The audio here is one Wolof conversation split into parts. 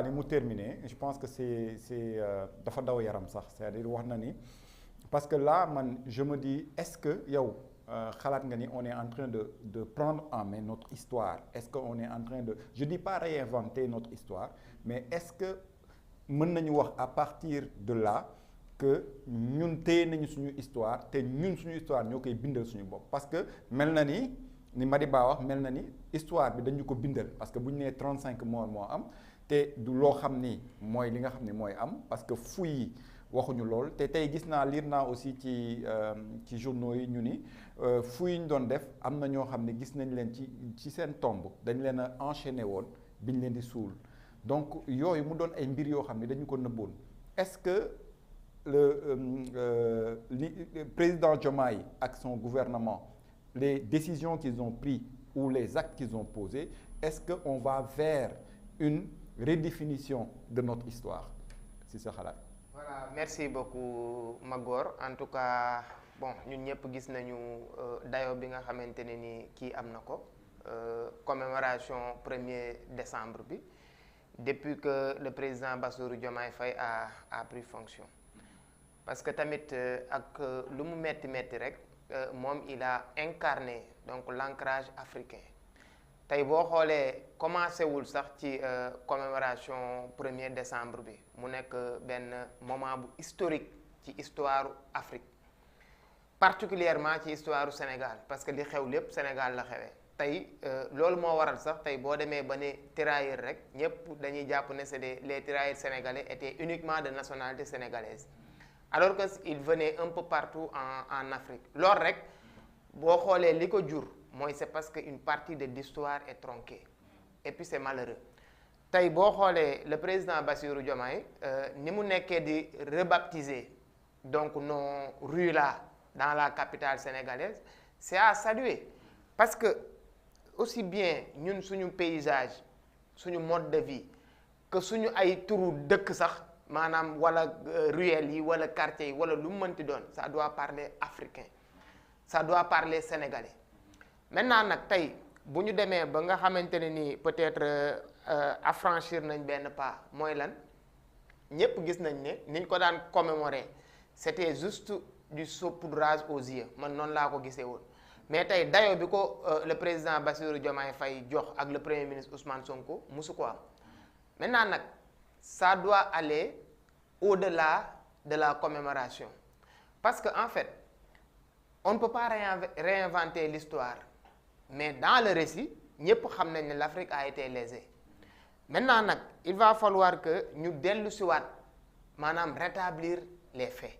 ni mu terminé je pense que c'est dafa daw yaram sax c'est-à-dire wax na ni parce que là man je me dis est-ce que yow xalaat nga ni on est en train de prendre en main notre histoire est-ce que on est en train de je dis pas réinventer notre histoire mais est-ce que mën nañu wax à partir de là que ñun téye nañu suñu histoire te ñun suñu histoire ñoo koy bindal suñu bopp parce que mel na ni Madiba wax mel na ni histoire bi dañu ko bindal parce que bu ñu nee 35 morts moo am te du loo xam ni mooy li nga xam ni mooy am parce que fouilles yi waxuñu lool te tey gis naa lire naa aussi ci journaux yi ñu ni fouilles yi ñu doon def am na ñoo xam ne gis nañ leen ci seen tombe dañ leen a enchaîné woon biñ leen di suul donc yooyu mu doon ay mbir yoo xam ne dañu ko nëbboon est-ce que le président Diomaye ak son gouvernement les décisions qu'ils ont prises ou les actes qu'ils ont posés est-ce que on va vers une redéfinition de notre histoire si sa xalaat. Voilà merci beaucoup Magor en tout cas bon ñun ñëpp gis nañu dayo bi nga xamante ne ni kii am na ko commémoration 1er décembre bi depuis que le président Bassirou Diomaye Faye a pris fonction parce que tamit ak lu mu metti rek moom il a incarné donc l'ancrage africain tey boo xoolee commencé wul sax ci commémoration 1er décembre bi mu nekk benn moment bu historique ci histoire Afrique particulièrement ci histoire Sénégal parce que li xew lépp Sénégal la xewee tey loolu moo waral sax tey boo demee ba ne tirailleurs rek ñëpp dañuy jàpp ne c'est les tirailleurs sénégalais étaient uniquement de nationalité sénégalaise alors que il venait un peu partout en Afrique loolu rek boo xoolee li ko jur mooy c'est parce que une partie de l'histoire est tronquée et puis c'est malheureux tey boo xoolee le président Bassirou Diomaye ni mu nekkee di rebaptiser donc nos rues là dans la capitale sénégalaise c'est à saluer parce que aussi bien ñun suñu paysage suñu mode de vie que suñu ay turu dëkk sax maanaam wala ruelles yi wala quartiers yi wala lu mu mënti doon ça doit parler africain ça doit parler sénégalais maintenant nag tey bu ñu demee ba nga xamante ne nii peut-être affranchir nañ benn pas mooy lan ñépp gis nañ ne niñ ko daan commémorer c'était juste du saupoudrage aux yeux man noonu laa ko gisee woon mais tey dayo bi ko le président Bassirou Diomaye Faye jox ak le premier ministre Ousmane Sonko musu ko am maintenant nag ça doit aller au-delà de la commémoration parce que en fait on ne peut pas réinventer l'histoire mais dans le récit ñépp xam nañ ne l'Afrique a été lésée maintenant nag il va falloir que ñu dellu siwaat maanaam rétablir les faits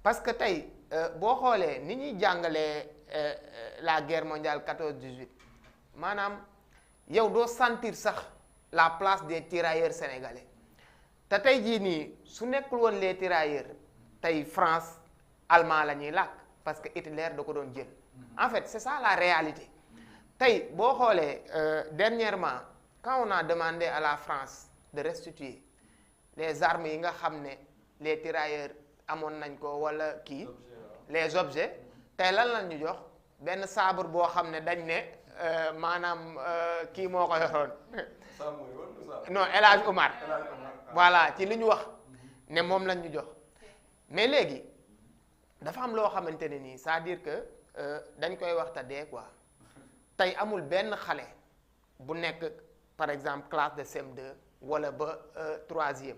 parce que tey boo xoolee ni ñuy jàngalee la guerre mondiale 14-18 maanaam yow doo sentir sax la place des tirailleurs sénégalais te tey jii nii su nekkul woon les tirailleurs tey France allemand la ñuy làkk parce que Hitler da ko doon jël en fait c'est ça la réalité tey boo xoolee dernièrement quand on a demandé à la France de restituer les armes yi nga xam ne les tirailleurs amoon nañ ko wala kii les objets tey lan lañ ñu jox benn sabre boo xam ne dañ ne maanaam kii moo ko yoroon non El Hadj Omar voilà ci li ñu wax ne moom lañ ñu jox mais léegi dafa am loo xamante ne nii c'est-à-dire que dañ koy waxta dee quoi tey amul benn xale bu nekk par exemple classe de CM2 wala ba troisième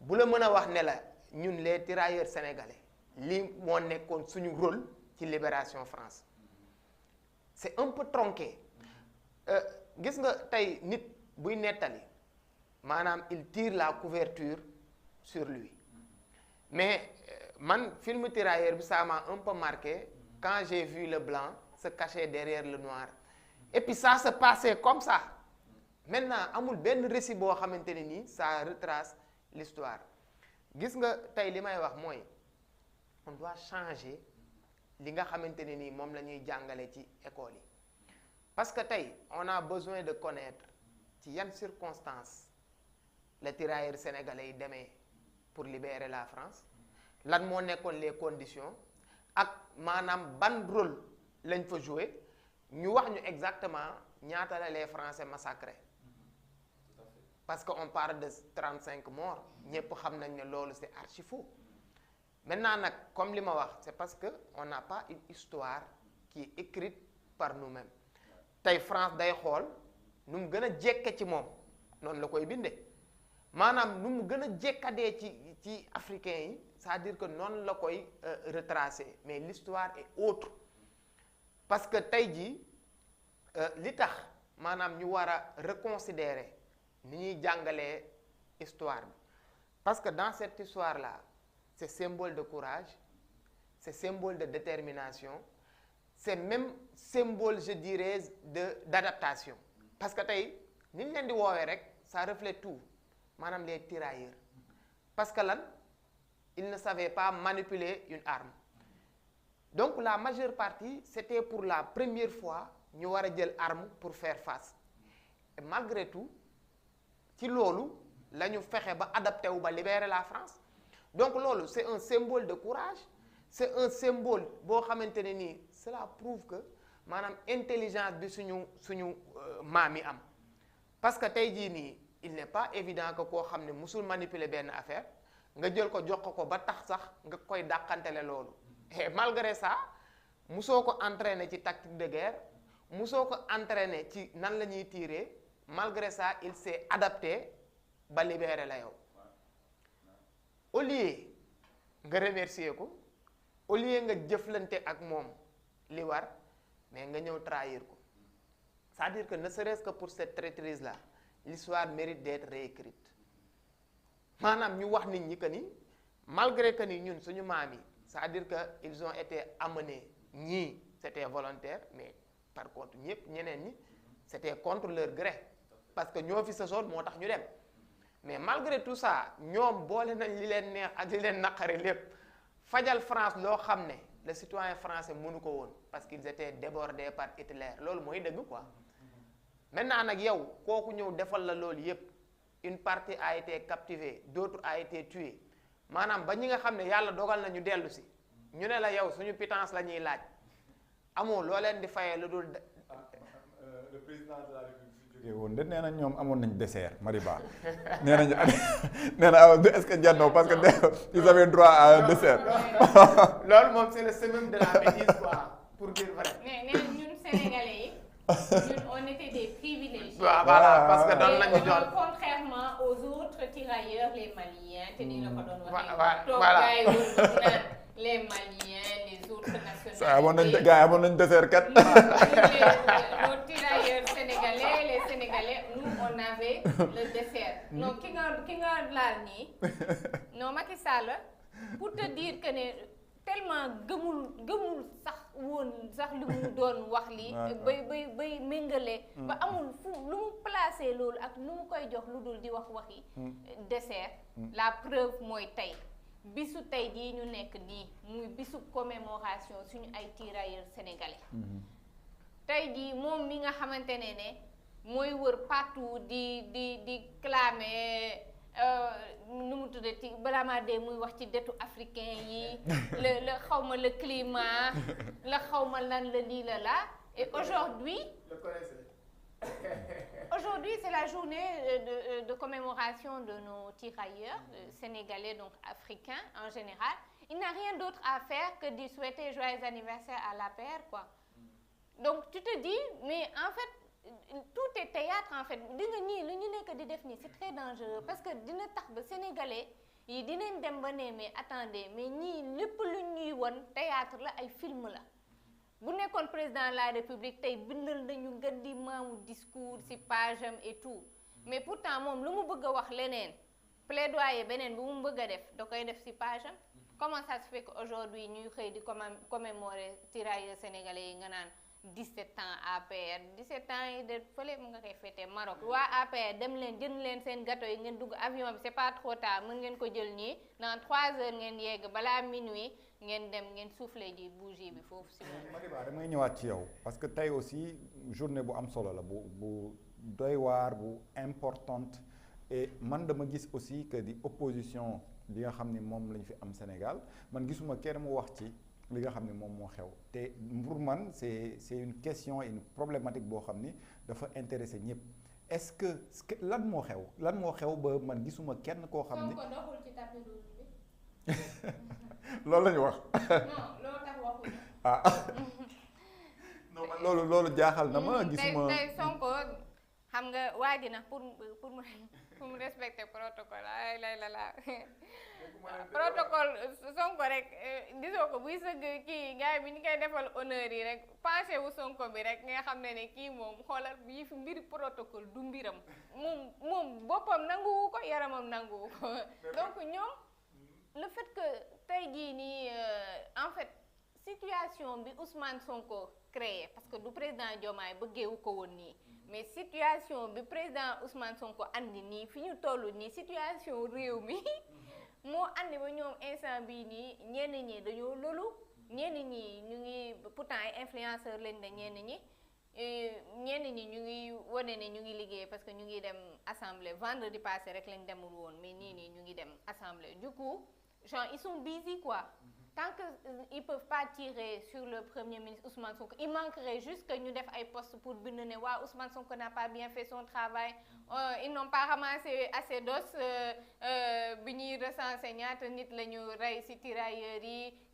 bu la mën a wax ne la ñun les tirailleurs sénégalais lii moo nekkoon suñu rôle ci libération France c'est un peu tronqué gis nga tey nit buy nettali maanaam il tire la couverture sur lui mais man film tirailleur bi ça m'a un peu marqué quand j'ai vu le blanc se cacher derrière le noir et puis ça se passait comme ça maintenant amul benn récit boo xamante ne nii ça retrace l'histoire gis nga tey li may wax mooy on doit changer li nga xamante ne nii moom la ñuy jàngale ci école yi parce que tey on a besoin de connaître ci yan circonstances les tirailleurs sénégalais yi demee pour libérer la France lan moo nekkoon les conditions ak maanaam ban rôle lañ fa jouer ñu wax ñu exactement ñaata la les Français massacrés parce que on parle de 35 morts ñëpp xam nañ ne loolu c'est archi faux. Maintenant nag comme li ma wax c'est parce que on n'a pas une histoire qui est écrite par nous-mêmes tey France day xool nu mu gën a jekke ci moom noonu la koy bindee maanaam nu mu gën a jekkadee ci africains yi c'est-à-dire que noonu la koy retracer mais l'histoire est autre parce que tey jii li tax maanaam ñu war a reconsidérer ni ñuy jàngalee histoire bi parce que dans cette histoire là c'est symbole de courage c'est symbole de détermination c'est même symbole je dirais d'adaptation parce que tey ni ñu leen di woowee rek ça reflète tout maanaam les tirailleurs parce que lan ils ne savaient pas manipuler une arme donc la majeure partie c'était pour la première fois ñu war a jël arme pour faire face et malgré tout ci loolu la ñu fexe ba adapté wu ba libérer la France donc loolu c'est un symbole de courage c'est un symbole boo xamante ne nii cela prouve que maanaam intelligence bi suñu maam yi am parce que tey jii nii il n'est pas évident que koo xam ne musul manipuler benn affaire nga jël ko jox ko ba tax sax nga koy dàqantele loolu et malgré ça musoo ko entraîner ci tactique de guerre musoo ko entraîner ci nan la ñuy tirer malgré ça il s'est adapté ba libérer la yow au lieu nga remercier ko au lieu nga jëflante ak moom li war mais nga ñëw trahir ko c'est-à-dire que ne serait-ce que pour cette traîtrise là l'histoire mérite d'être réécrite maanaam ñu wax nit ñi que ni malgré que ni ñun suñu maam yi c'est-à-dire que ils ont été amenés ñii c'était volontaire mais par contre ñëpp ñeneen ñi c'était contre leur gré parce que ñoo fi sasoon moo tax ñu dem mais malgré tout ça ñoom boole nañ li leen neex ak li leen naqari lépp fajal France loo xam ne le citoyen français mënu ko woon parce qu'ils étaient débordés par Hitler loolu mooy dëgg quoi maintenant nag yow kooku ñëw defal la loolu yépp une partie a été captivée d'autres a été tuée maanaam ba ñi nga xam ne yàlla dogal na ñu dellu si ñu ne la yow suñu pitance la ñuy laaj amoo loo leen di fayee lu dul le président de la République jógee woon de nee na ñoom amoon nañ dessert Mariba nee nañu nee na est-ce que jànnoo parce que ils avaient droit à un dessert loolu moom c'est le summum de la bêtise quoi pour dire vrai mais ñun Sénégalais yi ñun on était des privilégiés. waaw voilà parce que doon nañu jox contrairement aux autres tirailleurs les Maliens te ni la ko doon waxee. voilà les Maliens les autres nationalités. amoon nañ gars yi amoon nañ dessert kat. nos tirailleurs sénégalais les Sénégalais nous on avait le dessert. non ki nga laal nii non Macky Sall pour te dire que ne tellement gëmul sax woon sax li mu doon wax lii. bay méngale. ba amul fu lu mu placé loolu ak lu mu koy jox lu dul di waxi dessert. la preuve mooy tey. bisu tey jii ñu nekk nii muy bisu commémoration suñu ay tirailleurs sénégalais tey jii moom mi nga xamante ne mooy wër partout di clamer nu mu tuddati balaa maa dee muy wax ci detu africain yi la xawma le climat la xawma lan la lii la et aujourd'hui aujourd'hui c'est la journée de commémoration de nos tirailleurs sénégalais donc africains en général il n'a rien d'autre à faire que de souhaiter joyeux anniversaire à l'APR quoi donc tu te dis mais en fait tout est théâtre en fait di nga ñii lu ñu nekk di def nii c'est très dangereux parce que dina tax ba sénégalais yi dinañ dem ba ne mais attendez mais ñii lépp lu ñuy won théâtre la ay film la bu nekkoon président de la république tey bindal nañu ngeen di maamu discours ci page am et tout mais pourtant moom lu mu bëgg a wax leneen plaidoyer beneen bu mu bëgg a def da koy def ci page am comment ça se fait que aujourd'hui ñuy xëy di commémorer tirailleurs sénégalais yi nga naan 17 ans APR 17 ans yi de fële mu nga koy fêter Maroc waa APR dem leen jënd leen seen gâteau yi ngeen dugg avion bi c'est pas trop tard mën ngeen ko jël nii dans 3 heures ngeen yegg balaa minuit ngeen dem ngeen souffler ji bougie bi foofu si moom. Mariba damay ñëwaat ci yow parce que tey aussi journée bu am solo la bu doy waar bu importante et man dama gis aussi que di opposition bi nga xam ni moom lañ fi am Sénégal man gisuma kenn mu wax ci li nga xam ne moom moo xew te pour man c'est une question et une problématique boo xam ni dafa intéresser ñëpp est-ce que lan moo xew ba man gisuma kenn koo xam ni. Sonko doxul ci tapis rouge bi. loolu la ñu wax. non loolu tax waxuñu. ah non man loolu jaaxal na ma gisuma. tey Sonko xam nga waa ji nag pour mu respecter protocole ay lay la protocole Sonko rek gisoo ko buy sëgg kii gars yi bi ñu koy defal honneur yi rek penché wu Sonko bi rek nga xam ne kii moom xoolal bii fi mbiri protocole du mbiram moom boppam nanguwu ko yaramam nanguwu ko donc ñoom le fait que tey jii nii en fait situation bi Ousmane Sonko créé parce que du président Diomaye bëggeewu ko woon nii mais situation bi président Ousmane Sonko andi nii fi ñu toll nii situation réew mi moo andi ba ñoom instant bii nii ñenn ñi dañoo lolu ñenn ñi ñu ngi pourtant ay influenceur lañ ne ñenn ñi ñu ngi wane ne ñu ngi liggéey parce que ñu ngi dem assemblée vendredi passé rek lañ demul woon mais nii ñu ngi dem assemblée du coup genre ils sont busy quoi. Tant qu'ils ne peuvent pas tirer sur le Premier ministre Ousmane Sonko, il manquerait juste que nous fassions des postes pour dire que Ousmane Sonko n'a pas bien fait son travail. Ils n'ont pas ramassé assez d'os. Ils ont recensé nit lañu ray ci tirailleurs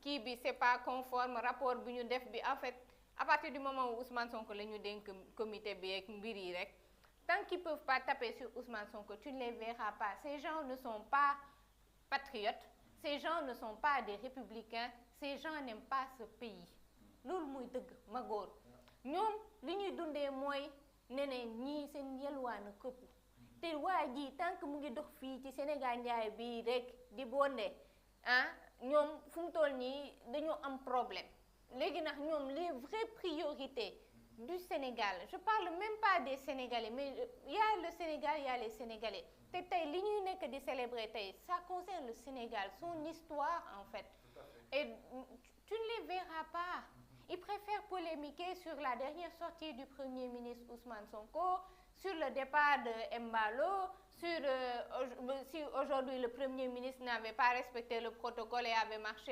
qui bi c'est pas conforme rapport bi ñu def bi en fait à partir du moment où Ousmane Sonko lañu denk comité bi ak mbir yi rek tant qu'ils peuvent pas taper sur Ousmane Sonko tu ne les verras pas. Ces gens ne sont pas patriotes. Ces gens ne sont pas des républicains, ces gens n'aiment pas ce pays. Loolu mooy dëgg ma góor ñoom li ñuy dundee mooy ne ñii seen yelwaana këpp te waa ji tant que mu ngi dox fii ci Sénégal njaay bi rek di bonde ñoom fu mu toll nii dañoo am problème léegi nag ñoom les vraies priorités du Sénégal je parle même pas des Sénégalais mais il y a le Sénégal il y a les Sénégalais te tey li ñuy nekk di célébrer tey ça concerne le Sénégal son histoire en fait et tu ne les verras pas ils préfèrent polémiquer sur la dernière sortie du Premier ministre Ousmane Sonko sur le départ de Embalo sur si aujourd'hui le Premier ministre n'avait pas respecté le protocole et avait marché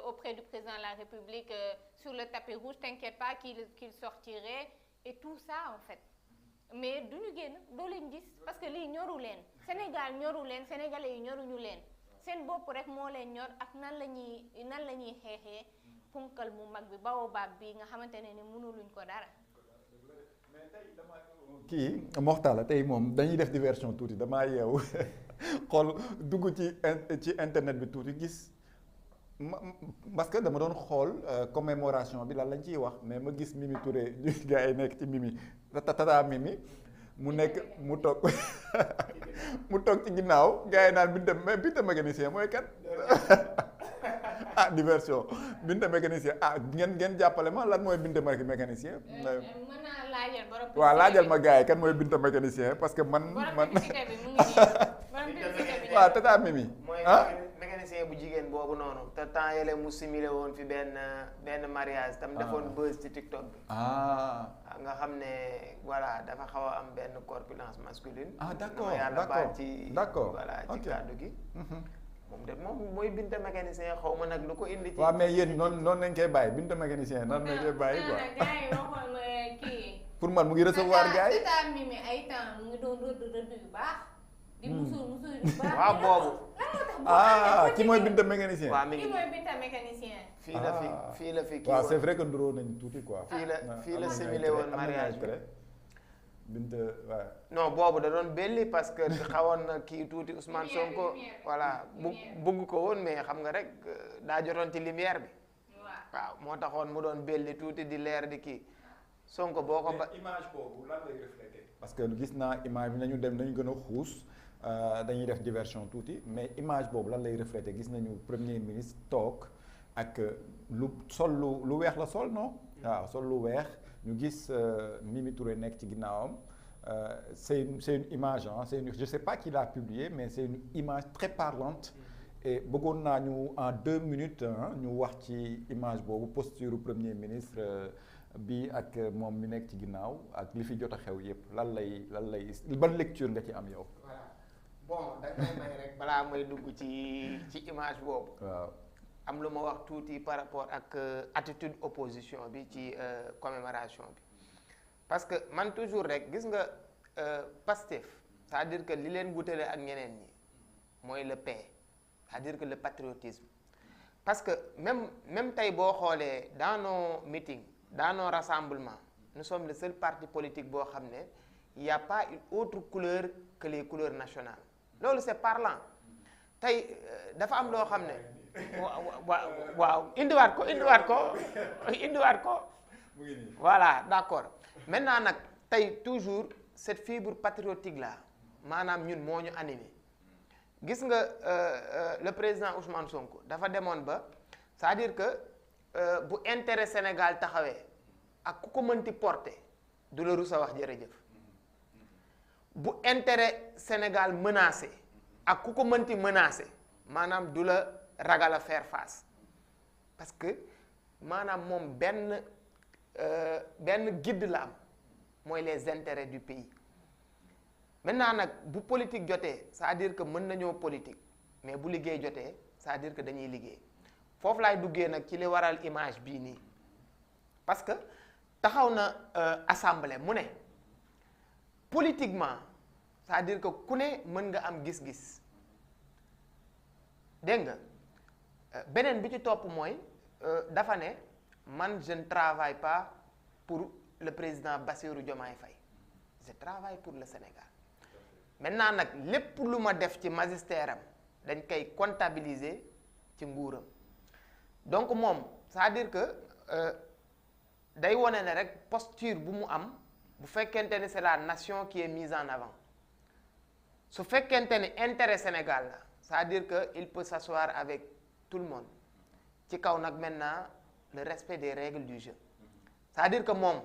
auprès du président de la République sur le tapis rouge t'inquiète pas qu'il sortirait et tout ça en fait mais duñu génn doo leen gis parce que lii ñoru leen Sénégal ñoru leen sénégalais yi ñoruñu leen seen bopp rek moo leen ñor ak nan la ñuy xeexee punkal mu mag bi baobab bi nga xamante ne ni mënuluñ ko dara. mais tey dama kii Moxtala tey moom dañuy def diversion tuuti damaa yeewu xool dugg ci internet bi tuuti gis parce que dama doon xool commémoration bi lan lañ ciy wax mais ma gis Mimi Touré gars yi nekk ci Mimi tata Mimi mu nekk mu toog ci ginnaaw gars yi naan Binta mécanicien mooy kan diversion Binta mécanicien ngeen jàppale ma lan mooy Binta mécanicien. mën naa laajal borom. waaw laajal ma gars yi kan mooy Binta mécanicien parce que man. waaw tata Mimi. mécanicien bu jigéen boobu noonu te temps yële mu simulé woon fi benn mariage tam defoon buzz ci TikTok bi. nga xam ne voilà dafa xaw a am benn corpulence masculine. d'accord yàlla baal ci d'accord voilà ci kàddu gi. moom mooy Binta mécanicien xaw ma nag lu ko indi. ci waaw mais yéen noonu lañ koy bàyyi Binta mécanicien noonu lañ koy bàyyi quoi. gars yi waxoon kii. pour man mu ngi recevoir gars yi. tata Mimi ay temps mu ngi doon rëdd yu baax. di musul yu baax. waaw boobu. ki mooy Binta mécanicien. waaw mi ngi ki mooy Binta mécanicien. fii la fi kii waaw c'est vrai que nduroo nañu tuuti quoi. fii la simulé woon mariage bi. Binta waaw. non boobu da doon belli parce que xawoon na kii tuuti Ousmane Sonko. voilà bugg ko woon mais xam nga rek daa jotoon ci lumière bi. waaw moo taxoon mu doon belli tuuti di leer di kii Sonko boo ko ba. image boobu lan lay refléter. parce que gis naa image bi nañu gën a xuus dañuy def diversion tuuti mais image boobu lan lay refléter gis nañu premier ministre toog ak lu weex la sol non. waaw sol lu weex. ñu gis Mimi Touré nekk ci ginnaawam c'est une image je sais pas qui l'a publié mais c'est une image très parlante et bëggoon naa ñu en 2 minutes ñu wax ci image boobu posture premier ministre bi ak moom mi nekk ci ginnaaw ak li fi jot a xew yépp lan lay ban lecture nga ci am yow. voilà bon da ngay may rek balaa may dugg ci image boobu. waaw. am lu ma wax tuuti par rapport ak attitude opposition bi ci commémoration bi parce que man toujours rek gis nga Pastef c'est-à-dire que li leen wutale ak ñeneen ñi mooy le paix c'est-à-dire que le patriotisme parce que même tey boo xoolee dans nos meetings dans nos rassemblements nous sommes le seul parti politique boo xam ne il y a pas une autre couleur que les couleurs nationales loolu c'est parlant tey dafa am loo xam ne waaw indiwaat ko voilà d'accord maintenant nag tey toujours cette fibre patriotique là maanaam ñun moo ñu animé gis nga le président Ousmane Sonko dafa demoon ba c'est-à-dire que bu intérêt Sénégal taxawee ak ku ko mënti porter du la rus a wax jërëjëf bu intérêt Sénégal menacé ak ku ko mënti menacé maanaam du la ragal a faire face parce que maanaam moom benn guide la am mooy les intérêts du pays maintenant nag bu politique jotee c'est-à-dire que mën nañoo politique mais bu liggéey jotee c'est-à-dire que dañuy liggéey foofu laay duggee nag ci li waral image bii nii parce que taxaw na assemblée mu ne politiquement c'est-à-dire que ku ne mën nga am gis-gis dégg nga beneen bi ci topp mooy dafa ne man je ne travaille pas pour le président Bassirou Diomaye Faye je travaille pour le Sénégal maintenant nag lépp lu ma def ci magistère am dañ koy comptabiliser ci nguuram donc moom c'est-à-dire que day wone ne rek posture bu mu am bu fekkente ne c'est la nation qui est mise en avant su fekkente ne intérêt Sénégal la c'est-à-dire que il peut s'asseoir avec tout le monde ci kaw nag maintenant le respect des règles du jeu c'est-à-dire que moom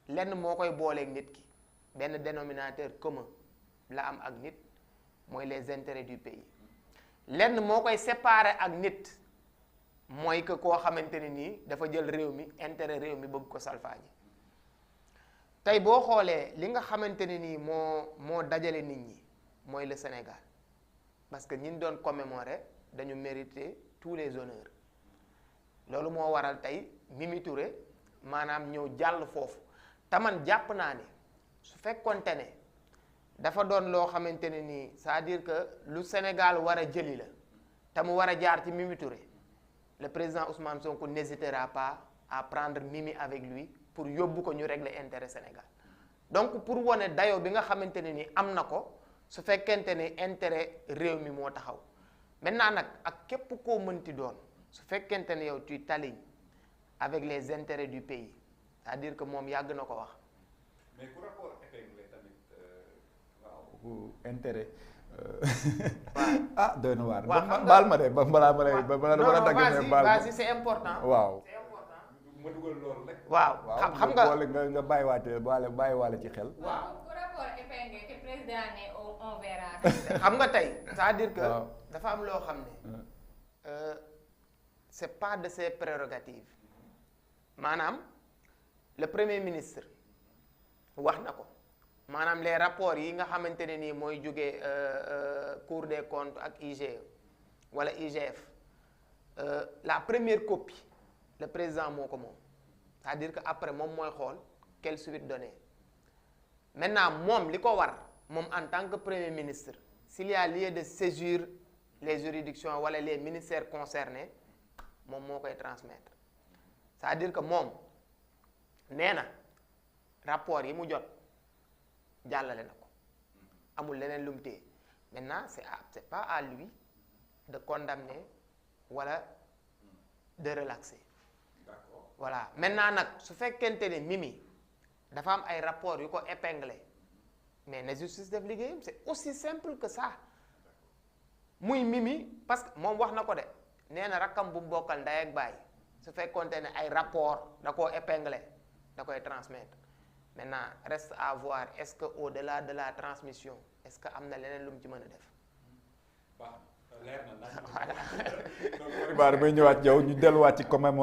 lenn moo koy booleeg nit ki benn dénominateur commun la am ak nit mooy les intérêts du pays lenn moo koy séparer ak nit mooy que koo xamante ne nii dafa jël réew mi intérêt réew mi bëgg ko salfaañi tey boo xoolee li nga xamante ne nii moo dajale nit ñi mooy le Sénégal parce que ñi doon commémorer dañu mériter tous les honneurs loolu moo waral tey Mimi Touré maanaam ñëw jàll foofu te man jàpp naa ne su fekkonte ne dafa doon loo xamante ne nii c'est-à-dire que lu Sénégal war a jëli la te mu war a jaar ci Mimi Touré le président Ousmane Sonko n'hésitera pas à prendre Mimi avec lui pour yóbbu ko ñu régler intérêt Sénégal donc pour wane dayoo bi nga xamante ne ni am na ko su fekkente ne intérêt réew mi moo taxaw maintenant nag ak képp koo mënti doon su fekkente ne yow tu t'alignes avec les intérêts du pays c'est-à-dire que moom yàgg na ko wax. mais ku rapport épinglé tamit waaw intérêt. ah doy na waar. waaw baal ma de balaa ma lay balaa dagg ne baal ma c'est important. waaw. ma dugal loolu rek. waaw xam nga nga bàyyiwaale ci xel. waaw ku rapport épinglé te président ne on verra. xam nga tey c'est-à-dire que dafa am loo xam ne c'est pas de ses prérogatives maanaam le premier ministre wax na ko maanaam les rapports yi nga xamante ne nii mooy jógee Cour des comptes ak IGE wala IGF la première copie le président moo ko moom c'est-à-dire que après moom mooy xool quelle suite donner maintenant moom li ko war moom en tant que premier ministre s'il y a lieu de saisir les juridictions wala les ministères concernés moom moo koy transmettre c'est-à-dire que moom nee na rapport yi mu jot jàllale na ko amul leneen lu mu téye maintenant c'est pas à lui de condamner wala de relaxer. D'accord. Voilà maintenant nag su fekkente ne Mimi dafa am ay rapports yu ko épinglé mais na justice def liggéeyam c'est aussi simple que ça muy Mimi parce que moom wax na ko de nee na rakkam bu mu bokkal ndey ak baay su fekkonte ne ay rapport da koo épinglé da koy transmettre maintenant reste à voir est-ce que au-delà de la transmission est-ce que am na leneen lu mu ci mën a def. waaw leer na nag. voilà. donc may ñëwaat yow ñu delluwaat ci commémoration